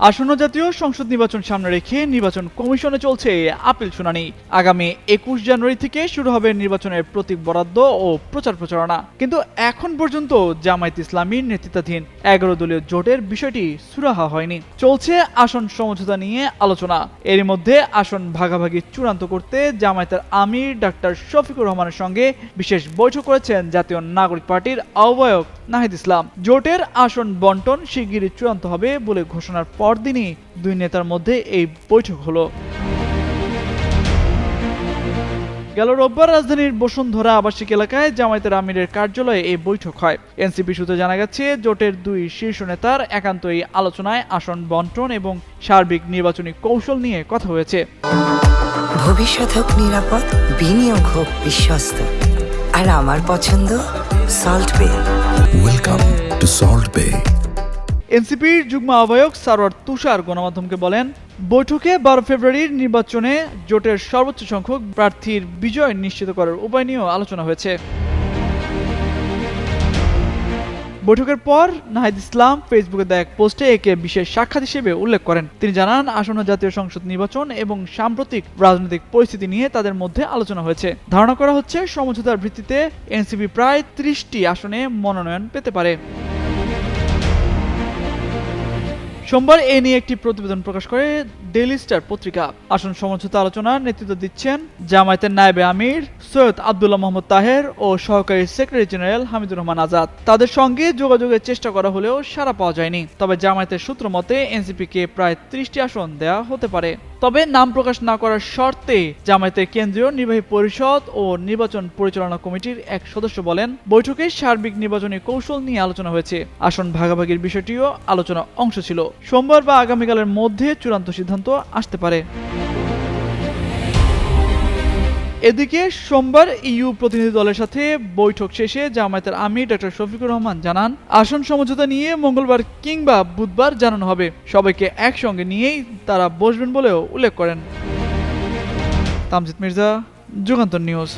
আসন্ন জাতীয় সংসদ নির্বাচন সামনে রেখে নির্বাচন কমিশনে চলছে আপিল শুনানি। আগামী 21 জানুয়ারি থেকে শুরু হবে নির্বাচনের প্রতীক বরাদ্দ ও প্রচার প্রচারণা। কিন্তু এখন পর্যন্ত জামায়াত ইসলামীর নেতৃত্বাধীন 11 দলীয় জোটের বিষয়টি সুরাহা হয়নি। চলছে আসন সমঝোতা নিয়ে আলোচনা। এরই মধ্যে আসন ভাগাভাগি চূড়ান্ত করতে জামায়াতের আমির ডাক্তার শফিকুর রহমানের সঙ্গে বিশেষ বৈঠক করেছেন জাতীয় নাগরিক পার্টির আহ্বায়ক নাহিদ ইসলাম। জোটের আসন বন্টন শিগগিরই চূড়ান্ত হবে বলে ঘোষণার পরদিনই দুই নেতার মধ্যে এই বৈঠক হলো। গেল রোববার রাজধানীর বসুন্ধরা আবাসিক এলাকায় জামায়াতের আমিরের কার্যালয়ে এই বৈঠক হয়। এনসিপি সূত্রে জানা গেছে, জোটের দুই শীর্ষ নেতার একান্ত এই আলোচনায় আসন বন্টন এবং সার্বিক নির্বাচনী কৌশল নিয়ে কথা হয়েছে। ভবিষ্যৎ হোক নিরাপদ, বিনিয়োগ হোক বিশ্বস্ত, আর আমার পছন্দ সল্ট বে। ওয়েলকাম টু সল্ট বে। এনসিপির যুগ্ম আহ্বায়ক সারোয়ার তুষার গণমাধ্যমকে বলেন, বৈঠকে 12 ফেব্রুয়ারির নির্বাচনে জোটের সর্বোচ্চ সংখ্যক প্রার্থীর বিজয় নিশ্চিত করার উপায় নিয়েও আলোচনা হয়েছে। বৈঠকের পর নাহিদ ইসলাম ফেসবুকে দেয়া এক পোস্টে একে বিশেষ সাক্ষাৎ হিসেবে উল্লেখ করেন। তিনি জানান, আসন্ন জাতীয় সংসদ নির্বাচন এবং সাম্প্রতিক রাজনৈতিক পরিস্থিতি নিয়ে তাদের মধ্যে আলোচনা হয়েছে। ধারণা করা হচ্ছে সমঝোতার ভিত্তিতে এনসিপি প্রায় 30টি আসনে মনোনয়ন পেতে পারে। সোমবার এ নিয়ে একটি প্রতিবেদন প্রকাশ করে ডেইলি স্টার পত্রিকা। আসন সমঝোতা আলোচনার নেতৃত্ব দিচ্ছেন জামায়াতের নায়েবে আমির সৈয়দ আব্দুল্লাহ মোহাম্মদ তাহের ও সহকারী সেক্রেটারি জেনারেল হামিদুর রহমান আজাদ। তাদের সঙ্গে যোগাযোগের চেষ্টা করা হলেও সাড়া পাওয়া যায়নি। তবে জামায়াতের সূত্র মতে এনসিপিকে প্রায় 30টি আসন দেওয়া হতে পারে। তবে নাম প্রকাশ না করার শর্তে জামায়াতের কেন্দ্রীয় নির্বাহী পরিষদ ও নির্বাচন পরিচালনা কমিটির এক সদস্য বলেন, বৈঠকে সার্বিক নির্বাচনী কৌশল নিয়ে আলোচনা হয়েছে। আসন ভাগাভাগির বিষয়টিও আলোচনা অংশ ছিল। সোমবার বা আগামীকালের মধ্যে চূড়ান্ত সিদ্ধান্ত আসতে পারে। এদিকে সোমবার ইইউ প্রতিনিধি দলের সাথে বৈঠক শেষে জামায়াতের আমির ডাক্তার শফিকুর রহমান জানান, আসন সমঝোতা নিয়ে মঙ্গলবার কিংবা বুধবার জানানো হবে। সবাইকে একসঙ্গে নিয়েই তারা বসবেন বলেও উল্লেখ করেন। তামজিদ মির্জা, যুগান্তর নিউজ।